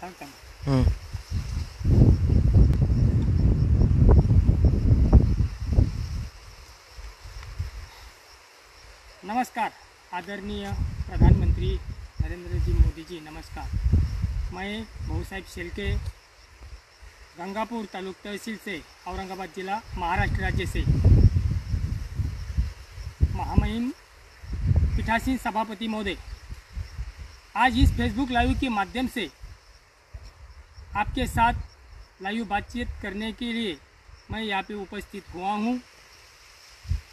हम्म। नमस्कार आदरणीय प्रधानमंत्री नरेंद्र जी मोदी जी, नमस्कार। मैं भाऊसाहेब शेलके गंगापुर तालुक तहसील से औरंगाबाद जिला महाराष्ट्र राज्य से महामहिम पीठासीन सभापति महोदय, आज इस फेसबुक लाइव के माध्यम से आपके साथ लाइव बातचीत करने के लिए मैं यहाँ पे उपस्थित हुआ हूँ।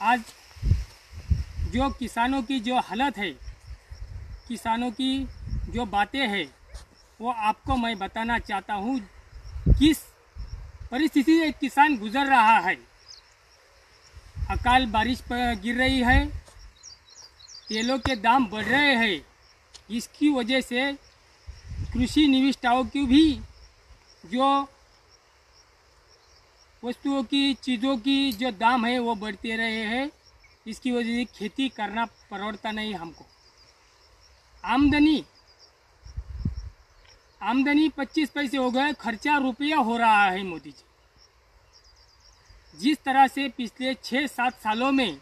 आज जो किसानों की जो हालत है, किसानों की जो बातें हैं, वो आपको मैं बताना चाहता हूँ। किस परिस्थिति से किसान गुजर रहा है। अकाल बारिश पर गिर रही है, तेलों के दाम बढ़ रहे हैं। इसकी वजह से कृषि निविष्ठाओं की भी जो वस्तुओं की, चीज़ों की जो दाम है वो बढ़ते रहे हैं। इसकी वजह से खेती करना परवड़ता नहीं हमको। आमदनी 25 पैसे हो गए, खर्चा रुपया हो रहा है। मोदी जी, जिस तरह से पिछले 6-7 सालों में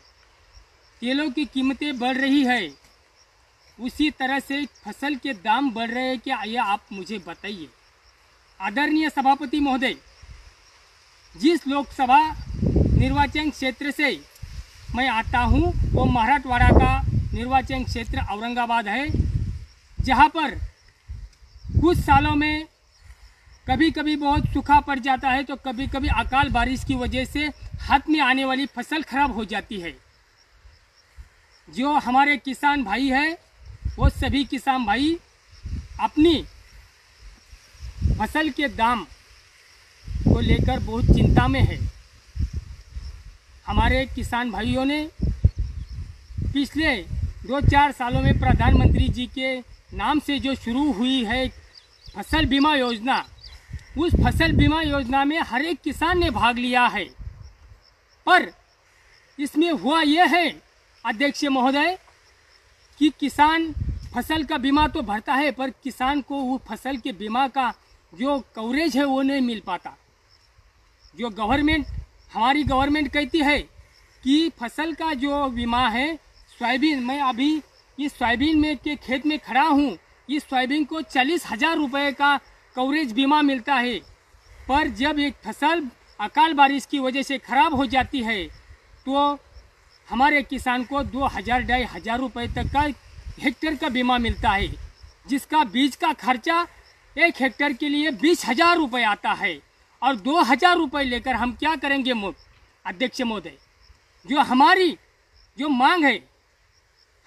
तेलों की कीमतें बढ़ रही है, उसी तरह से फसल के दाम बढ़ रहे हैं क्या, ये आप मुझे बताइए। आदरणीय सभापति महोदय, जिस लोकसभा निर्वाचन क्षेत्र से मैं आता हूँ वो मराठवाड़ा का निर्वाचन क्षेत्र औरंगाबाद है, जहाँ पर कुछ सालों में कभी कभी बहुत सूखा पड़ जाता है, तो कभी कभी अकाल बारिश की वजह से हाथ में आने वाली फसल खराब हो जाती है। जो हमारे किसान भाई हैं, वो सभी किसान भाई अपनी फसल के दाम को लेकर बहुत चिंता में है। हमारे किसान भाइयों ने पिछले 2-4 सालों में प्रधानमंत्री जी के नाम से जो शुरू हुई है फसल बीमा योजना, उस फसल बीमा योजना में हर एक किसान ने भाग लिया है। पर इसमें हुआ यह है अध्यक्ष महोदय कि किसान फसल का बीमा तो भरता है, पर किसान को वो फसल के बीमा का जो कवरेज है वो नहीं मिल पाता। जो गवर्नमेंट, हमारी गवर्नमेंट कहती है कि फसल का जो बीमा है, सोयाबीन, मैं अभी इस सोयाबीन में के खेत में खड़ा हूँ, इस सोयाबीन को 40,000 रुपये का कवरेज बीमा मिलता है। पर जब एक फसल अकाल बारिश की वजह से खराब हो जाती है, तो हमारे किसान को 2,000-2,500 रुपये तक का हेक्टेयर का बीमा मिलता है, जिसका बीज का खर्चा 1 हेक्टेयर के लिए 20,000 रुपये आता है। और 2,000 रुपये लेकर हम क्या करेंगे अध्यक्ष महोदय। जो हमारी जो मांग है,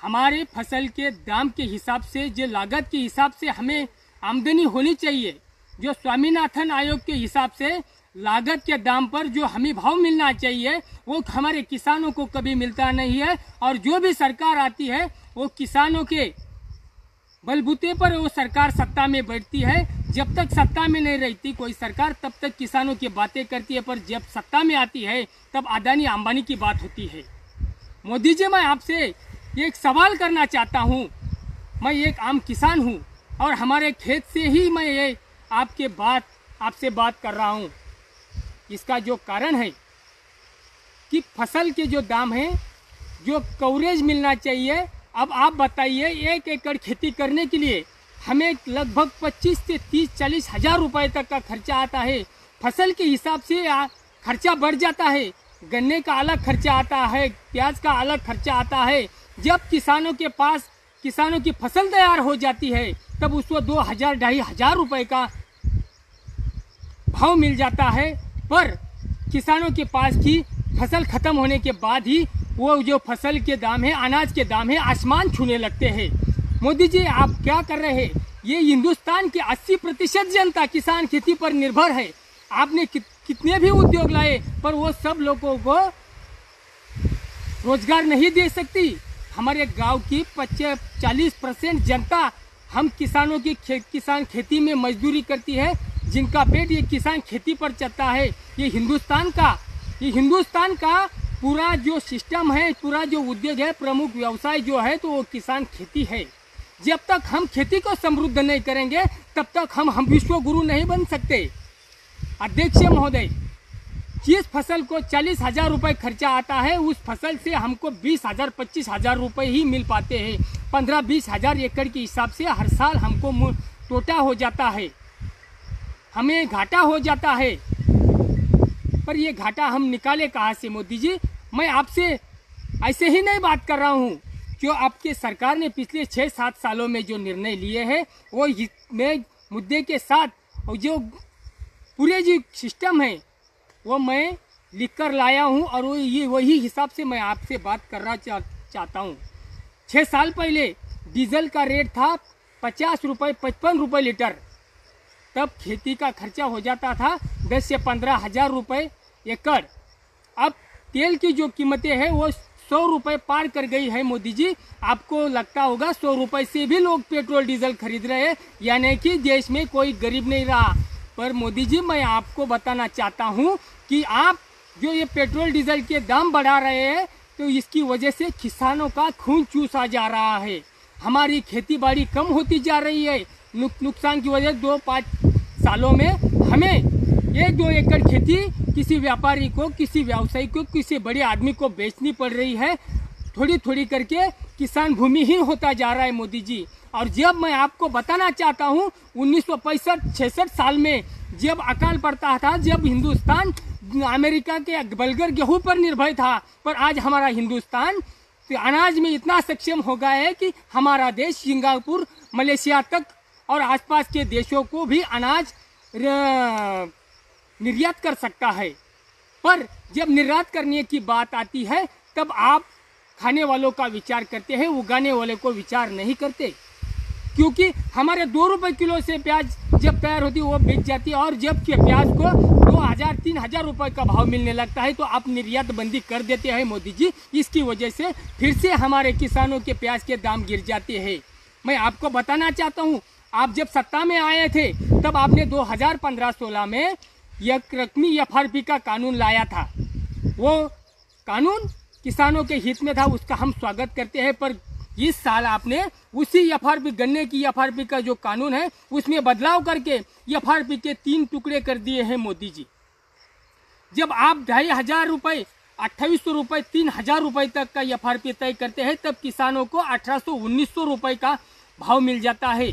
हमारे फसल के दाम के हिसाब से, जो लागत के हिसाब से हमें आमदनी होनी चाहिए। जो स्वामीनाथन आयोग के हिसाब से लागत के दाम पर जो हमें भाव मिलना चाहिए, वो हमारे किसानों को कभी मिलता नहीं है। और जो भी सरकार आती है, वो किसानों के बलबूते पर वो सरकार सत्ता में बैठती है। जब तक सत्ता में नहीं रहती कोई सरकार, तब तक किसानों की बातें करती है, पर जब सत्ता में आती है तब अदानी अंबानी की बात होती है। मोदी जी, मैं आपसे एक सवाल करना चाहता हूँ। मैं एक आम किसान हूँ और हमारे खेत से ही मैं ये आपसे बात कर रहा हूँ। इसका जो कारण है कि फसल के जो दाम है, जो कवरेज मिलना चाहिए। अब आप बताइए, 1 एकड़ खेती करने के लिए हमें लगभग 25 से 30-40 हज़ार रुपये तक का खर्चा आता है। फसल के हिसाब से खर्चा बढ़ जाता है। गन्ने का अलग खर्चा आता है, प्याज का अलग खर्चा आता है। जब किसानों के पास किसानों की फसल तैयार हो जाती है, तब उसको 2,000-2,500 रुपये का भाव मिल जाता है। पर किसानों के पास की फसल खत्म होने के बाद ही वो जो फसल के दाम है, अनाज के दाम है, आसमान छूने लगते हैं। मोदी जी, आप क्या कर रहे हैं? ये हिंदुस्तान की 80% जनता किसान खेती पर निर्भर है। आपने कितने भी उद्योग लाए, पर वो सब लोगों को रोजगार नहीं दे सकती। हमारे गांव की 40% जनता, हम किसानों की किसान खेती में मजदूरी करती है, जिनका पेट ये किसान खेती पर चलता है। ये हिंदुस्तान का पूरा जो सिस्टम है, पूरा जो उद्योग है, प्रमुख व्यवसाय जो है, तो वो किसान खेती है। जब तक हम खेती को समृद्ध नहीं करेंगे तब तक हम विश्व गुरु नहीं बन सकते। अध्यक्ष महोदय, जिस फसल को 40,000 रुपये खर्चा आता है उस फसल से हमको 20,000 25,000 रुपये ही मिल पाते हैं। 15-20 हज़ार एकड़ के हिसाब से हर साल हमको टोटा हो जाता है, हमें घाटा हो जाता है। पर ये घाटा हम निकाले कहाँ से मोदी जी? मैं आपसे ऐसे ही नहीं बात कर रहा हूँ। जो आपके सरकार ने पिछले 6-7 सालों में जो निर्णय लिए हैं वो में मुद्दे के साथ, और जो पूरे जो सिस्टम है वो मैं लिख कर लाया हूँ, और वही हिसाब से मैं आपसे बात करना चाहता हूँ। 6 साल पहले डीजल का रेट था 50 रुपये 55 रुपये लीटर, तब खेती का खर्चा हो जाता था 10 से 15 हज़ार रुपये एकड़। अब तेल की जो कीमतें हैं वो 100 रुपये पार कर गई है मोदी जी। आपको लगता होगा 100 रुपये से भी लोग पेट्रोल डीजल खरीद रहे हैं, यानी कि देश में कोई गरीब नहीं रहा। पर मोदी जी, मैं आपको बताना चाहता हूँ कि आप जो ये पेट्रोल डीजल के दाम बढ़ा रहे हैं तो इसकी वजह से किसानों का खून चूसा जा रहा है। हमारी खेती बाड़ी कम होती जा रही है। नुकसान की वजह 2-5 सालों में हमें 1-2 एकड़ खेती किसी व्यापारी को, किसी व्यवसायी को, किसी बड़े आदमी को बेचनी पड़ रही है। थोड़ी थोड़ी करके किसान भूमिहीन होता जा रहा है मोदी जी। और जब मैं आपको बताना चाहता हूँ 1965-66 साल में जब अकाल पड़ता था, जब हिंदुस्तान अमेरिका के बलगर गेहूं पर निर्भर था, पर आज हमारा हिंदुस्तान तो अनाज में इतना सक्षम हो गया है कि हमारा देश सिंगापुर, मलेशिया तक और आसपास के देशों को भी अनाज निर्यात कर सकता है। पर जब निर्यात करने की बात आती है तब आप खाने वालों का विचार करते हैं, उगाने वाले को विचार नहीं करते। क्योंकि हमारे 2 रुपये किलो से प्याज जब तैयार होती है वो बिक जाती है, और जब के प्याज को 2,000-3,000 रुपये का भाव मिलने लगता है तो आप निर्यात बंदी कर देते हैं मोदी जी। इसकी वजह से फिर से हमारे किसानों के प्याज के दाम गिर जाते हैं। मैं आपको बताना चाहता हूँ, आप जब सत्ता में आए थे तब आपने 2015-16 में एक रकमी FRP का कानून लाया था। वो कानून किसानों के हित में था, उसका हम स्वागत करते हैं। पर इस साल आपने उसी FRP, गन्ने की FRP का जो कानून है उसमें बदलाव करके FRP के 3 टुकड़े कर दिए हैं मोदी जी। जब आप 2,500 रुपये, 2,800 रुपये, 3,000 रुपये तक का FRP तय करते हैं तब किसानों को 1,800-1,900 रुपये का भाव मिल जाता है।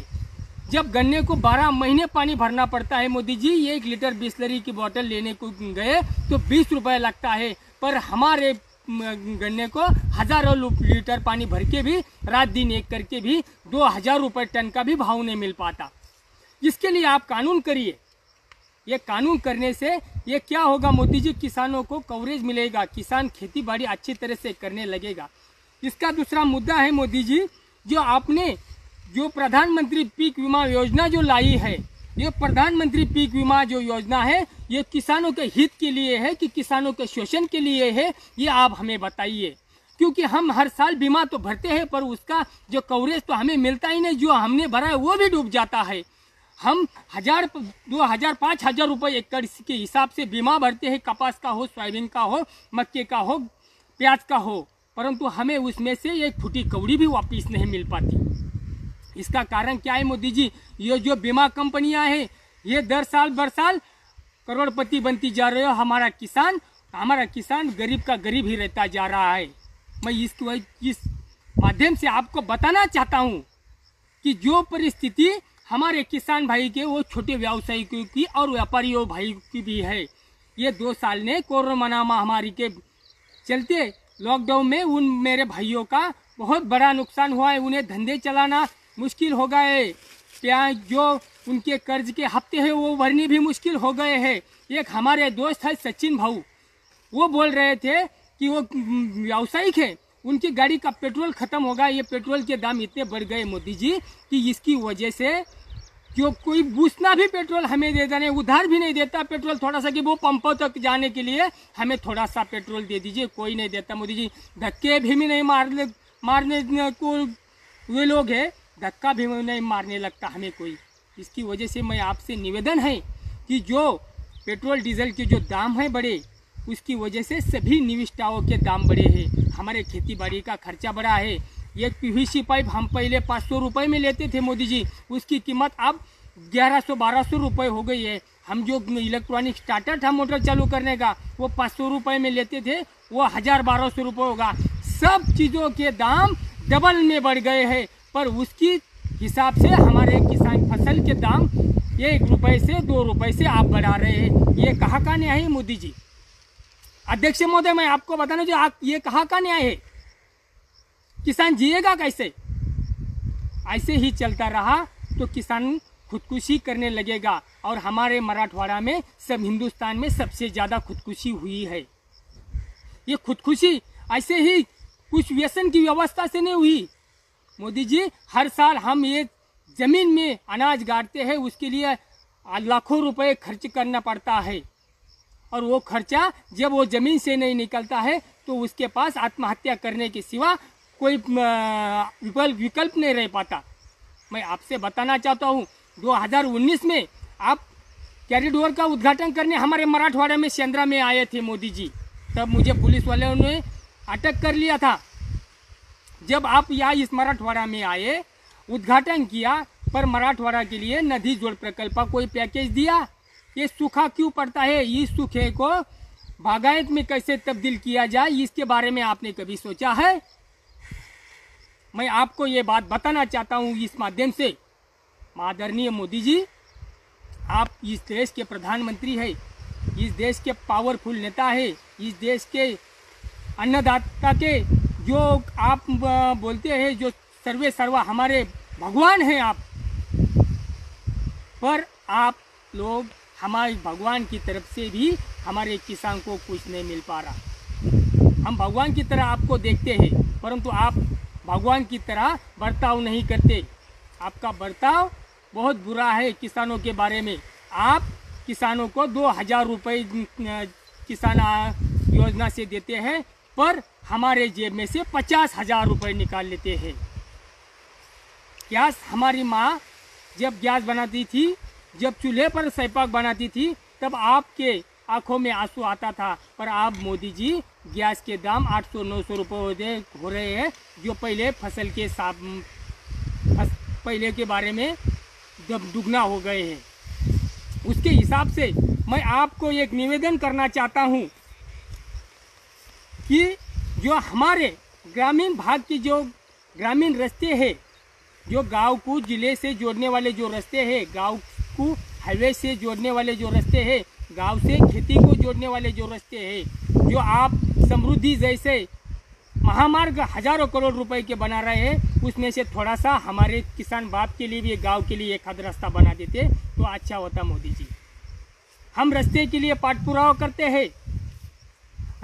जब गन्ने को 12 महीने पानी भरना पड़ता है मोदी जी, 1 लीटर बिस्लरी की बोतल लेने को गए तो 20 रुपये लगता है, पर हमारे गन्ने को हज़ारों लीटर पानी भर के भी, रात दिन एक करके भी 2,000 रुपये टन का भी भाव नहीं मिल पाता। इसके लिए आप कानून करिए। ये कानून करने से ये क्या होगा मोदी जी? किसानों को कवरेज मिलेगा, किसान खेती बाड़ी अच्छी तरह से करने लगेगा। इसका दूसरा मुद्दा है मोदी जी, जो आपने जो प्रधानमंत्री पीक बीमा योजना जो लाई है, ये प्रधानमंत्री पीक बीमा जो योजना है ये किसानों के हित के लिए है कि किसानों के शोषण के लिए है, ये आप हमें बताइए। क्योंकि हम हर साल बीमा तो भरते हैं पर उसका जो कवरेज तो हमें मिलता ही नहीं, जो हमने भरा है वो भी डूब जाता है। हम 1,000, 2,000, 5,000 रुपये एकड़ के हिसाब से बीमा भरते हैं, कपास का हो, सोयाबीन का हो, मक्के का हो, प्याज का हो, परंतु हमें उसमें से एक फूटी कौड़ी भी वापस नहीं मिल पाती। इसका कारण क्या है मोदी जी? ये जो बीमा कंपनियां हैं ये दर साल करोड़पति बनती जा रहे हो। हमारा किसान गरीब का गरीब ही रहता जा रहा है। मैं इस माध्यम से आपको बताना चाहता हूं कि जो परिस्थिति हमारे किसान भाई के, वो छोटे व्यवसायियों की और व्यापारियों भाई की भी है। ये 2 साल ने कोरोना महामारी के चलते लॉकडाउन में उन मेरे भाइयों का बहुत बड़ा नुकसान हुआ है। उन्हें धंधे चलाना मुश्किल हो गए, क्या जो उनके कर्ज के हफ्ते हैं वो भरने भी मुश्किल हो गए हैं। एक हमारे दोस्त है सचिन भाऊ, वो बोल रहे थे कि वो व्यावसायिक है, उनकी गाड़ी का पेट्रोल ख़त्म हो गया। ये पेट्रोल के दाम इतने बढ़ गए मोदी जी कि इसकी वजह से जो कोई पूछना भी पेट्रोल हमें देता नहीं, उधार भी नहीं देता पेट्रोल थोड़ा सा कि वो पंपों तक जाने के लिए हमें थोड़ा सा पेट्रोल दे दीजिए, कोई नहीं देता मोदी जी। धक्के भी नहीं मारने को वे लोग हैं, धक्का भी नहीं मारने लगता हमें कोई। इसकी वजह से मैं आपसे निवेदन है कि जो पेट्रोल डीजल के जो दाम हैं बढ़े, उसकी वजह से सभी निविष्ठाओं के दाम बढ़े हैं, हमारे खेती बाड़ी का खर्चा बढ़ा है। एक पीवीसी पाइप हम पहले 500 रुपये में लेते थे मोदी जी, उसकी कीमत अब 1100-1200 रुपये हो गई है। हम जो इलेक्ट्रॉनिक स्टार्टर था मोटर चालू करने का, वो 500 रुपये में लेते थे, वो 1000-1200 रुपये होगा। सब चीज़ों के दाम डबल में बढ़ गए हैं, पर उसकी हिसाब से हमारे किसान फसल के दाम 1 रुपये से 2 रुपये से आप बढ़ा रहे हैं। ये कहाँ का न्याय है मोदी जी? अध्यक्ष महोदय, मैं आपको बताना जो आप ये कहाँ का न्याय है? किसान जिएगा कैसे? ऐसे ही चलता रहा तो किसान खुदकुशी करने लगेगा। और हमारे मराठवाड़ा में, सब हिंदुस्तान में सबसे ज़्यादा खुदकुशी हुई है। ये खुदकुशी ऐसे ही कुछ व्यसन की व्यवस्था से नहीं हुई मोदी जी। हर साल हम ये ज़मीन में अनाज गाड़ते हैं, उसके लिए लाखों रुपए खर्च करना पड़ता है, और वो खर्चा जब वो ज़मीन से नहीं निकलता है तो उसके पास आत्महत्या करने के सिवा कोई विकल्प नहीं रह पाता। मैं आपसे बताना चाहता हूँ, 2019 में आप कॉरिडोर का उद्घाटन करने हमारे मराठवाड़ा में सेंद्रा में आए थे मोदी जी, तब मुझे पुलिस वालों ने अटक कर लिया था। जब आप यहाँ इस मराठवाड़ा में आए, उद्घाटन किया, पर मराठवाड़ा के लिए नदी जोड़ प्रकल्प का कोई पैकेज दिया? ये सूखा क्यों पड़ता है? इस सूखे को बागायत में कैसे तब्दील किया जाए, इसके बारे में आपने कभी सोचा है? मैं आपको ये बात बताना चाहता हूँ इस माध्यम से। आदरणीय मोदी जी, आप इस देश के प्रधानमंत्री हैं, इस देश के पावरफुल नेता है, इस देश के अन्नदाता के जो आप बोलते हैं, जो सर्वे सर्वा हमारे भगवान हैं आप, पर आप लोग हमारे भगवान की तरफ से भी हमारे किसान को कुछ नहीं मिल पा रहा। हम भगवान की तरह आपको देखते हैं, परंतु आप भगवान की तरह बर्ताव नहीं करते। आपका बर्ताव बहुत बुरा है किसानों के बारे में। आप किसानों को 2000 रुपये किसान योजना से देते हैं, पर हमारे जेब में से 50,000 रुपये निकाल लेते हैं। गैस, हमारी माँ जब गैस बनाती थी, जब चूल्हे पर स्वयंपाक बनाती थी, तब आपके आंखों में आंसू आता था, पर आप मोदी जी गैस के दाम 800-900 रुपये हो रहे हैं, जो पहले फसल के पहले के बारे में दुगना हो गए हैं। उसके हिसाब से मैं आपको एक निवेदन करना चाहता हूं कि जो हमारे ग्रामीण भाग की जो ग्रामीण रास्ते हैं, जो गांव को जिले से जोड़ने वाले जो रास्ते हैं, गांव को हाईवे से जोड़ने वाले जो रास्ते हैं, गांव से खेती को जोड़ने वाले जो रास्ते हैं, जो आप समृद्धि जैसे महामार्ग हजारों करोड़ रुपए के बना रहे हैं, उसमें से थोड़ा सा हमारे किसान बाप के लिए भी, गांव के लिए एक आध रास्ता बना देते तो अच्छा होता मोदी जी। हम रास्ते के लिए पाठपुरावा करते हैं,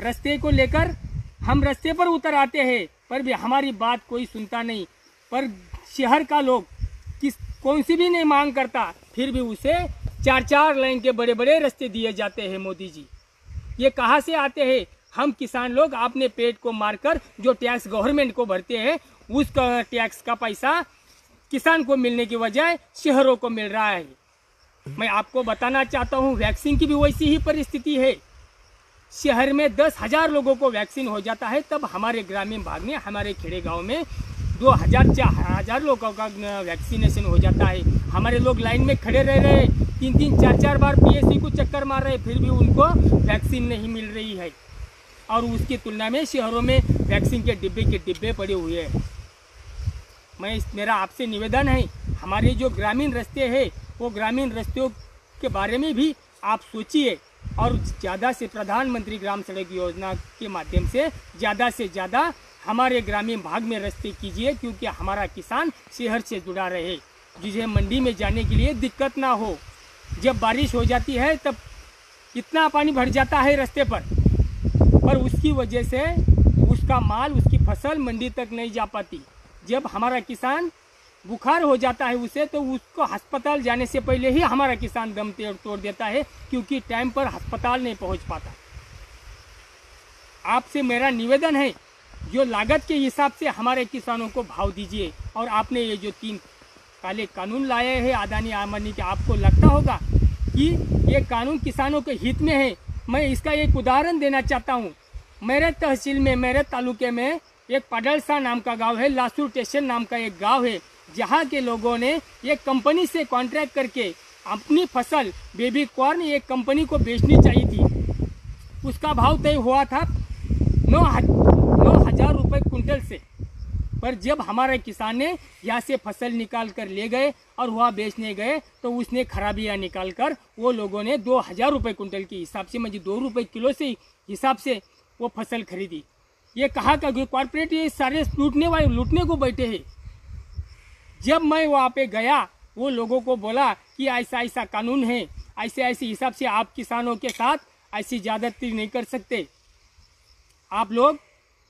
रास्ते को लेकर हम रास्ते पर उतर आते हैं, पर भी हमारी बात कोई सुनता नहीं। पर शहर का लोग कौन सी भी नहीं मांग करता, फिर भी उसे 4-4 लाइन के बड़े बड़े रास्ते दिए जाते हैं मोदी जी। ये कहाँ से आते हैं? हम किसान लोग अपने पेट को मारकर जो टैक्स गवर्नमेंट को भरते हैं, उस टैक्स का पैसा किसान को मिलने की बजाय शहरों को मिल रहा है। मैं आपको बताना चाहता हूँ, वैक्सीन की भी वैसी ही परिस्थिति है। शहर में 10,000 लोगों को वैक्सीन हो जाता है, तब हमारे ग्रामीण भाग में, हमारे खेड़े गाँव में 2,000-4,000 लोगों का वैक्सीनेशन हो जाता है। हमारे लोग लाइन में खड़े रह रहे, 3-3, 4-4 बार पीएससी को चक्कर मार रहे, फिर भी उनको वैक्सीन नहीं मिल रही है। और उसकी तुलना में शहरों में वैक्सीन के डिब्बे पड़े हुए हैं। मेरा आपसे निवेदन है, हमारे जो ग्रामीण रास्ते हैं, वो ग्रामीण रास्तों के बारे में भी आप सोचिए, और ज़्यादा से प्रधानमंत्री ग्राम सड़क योजना के माध्यम से ज़्यादा हमारे ग्रामीण भाग में रास्ते कीजिए, क्योंकि हमारा किसान शहर से जुड़ा रहे, जिसे मंडी में जाने के लिए दिक्कत ना हो। जब बारिश हो जाती है तब इतना पानी भर जाता है रास्ते पर उसकी वजह से उसका माल, उसकी फसल मंडी तक नहीं जा पाती। जब हमारा किसान बुखार हो जाता है उसे, तो उसको अस्पताल जाने से पहले ही हमारा किसान दम तोड़ देता है, क्योंकि टाइम पर अस्पताल नहीं पहुंच पाता। आपसे मेरा निवेदन है, जो लागत के हिसाब से हमारे किसानों को भाव दीजिए। और आपने ये जो 3 काले कानून लाए हैं अदानी अंबानी के, आपको लगता होगा कि ये कानून किसानों के हित में है। मैं इसका एक उदाहरण देना चाहता हूँ। मेरे तहसील में, मेरे तालुके में एक पडलसा नाम का गांव है, लासू स्टेशन नाम का एक गांव है, जहां के लोगों ने एक कंपनी से कॉन्ट्रैक्ट करके अपनी फसल बेबी कॉर्न एक कंपनी को बेचनी चाहिए थी। उसका भाव तय हुआ था 9,000 रुपये कुंटल से। पर जब हमारे किसान ने यहाँ से फसल निकाल कर ले गए और वहाँ बेचने गए तो उसने खराबियाँ निकाल कर वो लोगों ने 2,000 रुपये कुंटल के हिसाब से, मुझे 2 रुपये किलो से हिसाब से वो फसल खरीदी। ये कहा कि कॉर्पोरेट ये सारे लूटने को बैठे हैं। जब मैं वहाँ पे गया, वो लोगों को बोला कि ऐसा ऐसा कानून है, ऐसे ऐसे हिसाब से आप किसानों के साथ ऐसी ज़्यादती नहीं कर सकते। आप लोग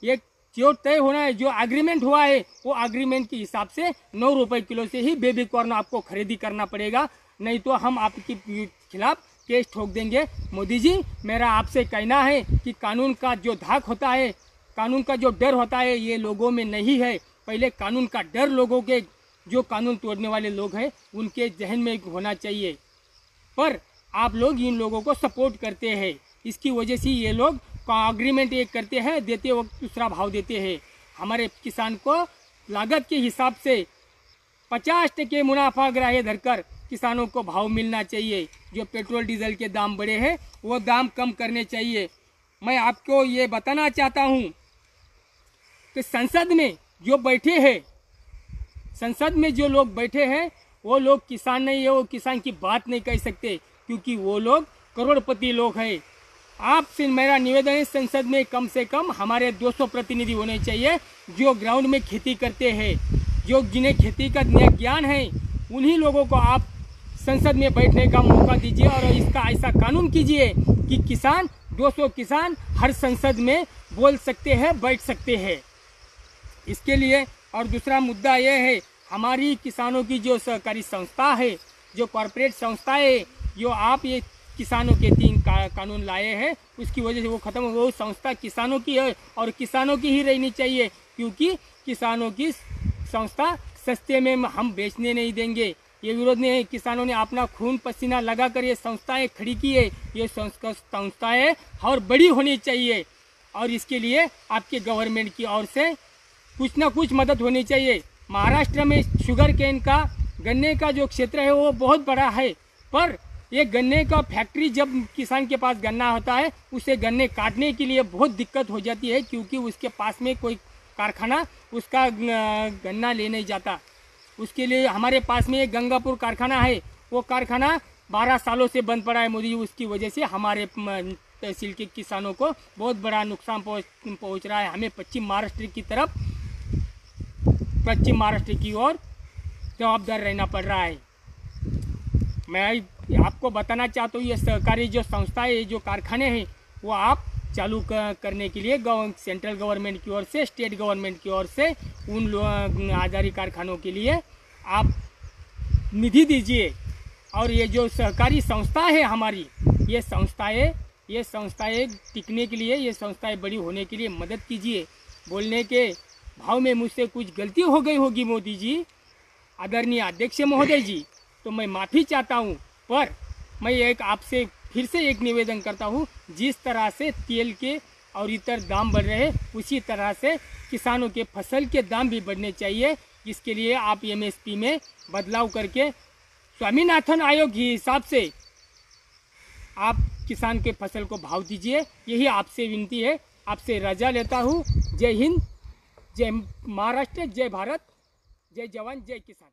एक जो तय होना है, जो एग्रीमेंट हुआ है, वो एग्रीमेंट के हिसाब से 9 रुपये किलो से ही बेबी कॉर्न आपको खरीदी करना पड़ेगा, नहीं तो हम आपके खिलाफ केस ठोक देंगे। मोदी जी, मेरा आपसे कहना है कि कानून का जो धाक होता है, कानून का जो डर होता है, ये लोगों में नहीं है। पहले कानून का डर लोगों के, जो कानून तोड़ने वाले लोग हैं, उनके जहन में होना चाहिए। पर आप लोग इन लोगों को सपोर्ट करते हैं, इसकी वजह से ये लोग एग्रीमेंट एक करते हैं, देते वक्त दूसरा भाव देते हैं। हमारे किसान को लागत के हिसाब से 50% मुनाफा ग्राह्य धरकर किसानों को भाव मिलना चाहिए। जो पेट्रोल डीजल के दाम बढ़े हैं, वो दाम कम करने चाहिए। मैं आपको ये बताना चाहता हूँ कि संसद में जो बैठे हैं, संसद में जो लोग बैठे हैं, वो लोग किसान नहीं है, वो किसान की बात नहीं कह सकते, क्योंकि वो लोग करोड़पति लोग हैं। आपसे मेरा निवेदन है, संसद में कम से कम हमारे 200 प्रतिनिधि होने चाहिए जो ग्राउंड में खेती करते हैं, जो जिन्हें खेती का ज्ञान है। उन्हीं लोगों को आप संसद में बैठने का मौका दीजिए और इसका ऐसा कानून कीजिए कि किसान 200 किसान हर संसद में बोल सकते हैं, बैठ सकते हैं। इसके लिए और दूसरा मुद्दा यह है, हमारी किसानों की जो सहकारी संस्था है, जो कॉरपोरेट संस्था है, जो आप ये किसानों के 3 कानून लाए हैं, उसकी वजह से वो खत्म हो। वो संस्था किसानों की है और किसानों की ही रहनी चाहिए, क्योंकि किसानों की संस्था सस्ते में हम बेचने नहीं देंगे। ये विरोध नहीं है, किसानों ने अपना खून पसीना लगाकर ये संस्थाएं खड़ी की है। ये संस्थाएं और बड़ी होनी चाहिए और इसके लिए आपके गवर्नमेंट की ओर से कुछ ना कुछ मदद होनी चाहिए। महाराष्ट्र में शुगर केन का, गन्ने का जो क्षेत्र है वो बहुत बड़ा है, पर ये गन्ने का फैक्ट्री, जब किसान के पास गन्ना होता है, उसे गन्ने काटने के लिए बहुत दिक्कत हो जाती है, क्योंकि उसके पास में कोई कारखाना उसका गन्ना ले नहीं जाता। उसके लिए हमारे पास में एक गंगापुर कारखाना है, वो कारखाना 12 सालों से बंद पड़ा है मोदी जी। उसकी वजह से हमारे तहसील के किसानों को बहुत बड़ा नुकसान पहुँच रहा है। हमें पश्चिम महाराष्ट्र की ओर जवाबदार रहना पड़ रहा है। मैं आपको बताना चाहता हूँ, ये सहकारी जो संस्थाएं, जो कारखाने हैं, वो आप चालू करने के लिए सेंट्रल गवर्नमेंट की ओर से, स्टेट गवर्नमेंट की ओर से उन आधारी कारखानों के लिए आप निधि दीजिए। और ये जो सहकारी संस्था है हमारी, ये संस्थाएं टिकने के लिए, ये संस्थाएं बड़ी होने के लिए मदद कीजिए। बोलने के भाव में मुझसे कुछ गलती हो गई होगी मोदी जी, आदरणीय अध्यक्ष महोदय जी, तो मैं माफ़ी चाहता हूँ। पर मैं एक आपसे फिर से एक निवेदन करता हूँ, जिस तरह से तेल के और इतर दाम बढ़ रहे हैं, उसी तरह से किसानों के फसल के दाम भी बढ़ने चाहिए। इसके लिए आप MSP में बदलाव करके स्वामीनाथन आयोग के हिसाब से आप किसान के फसल को भाव दीजिए। यही आपसे विनती है। आपसे रजा लेता हूँ। जय हिंद, जय महाराष्ट्र, जय भारत, जय जवान, जय किसान।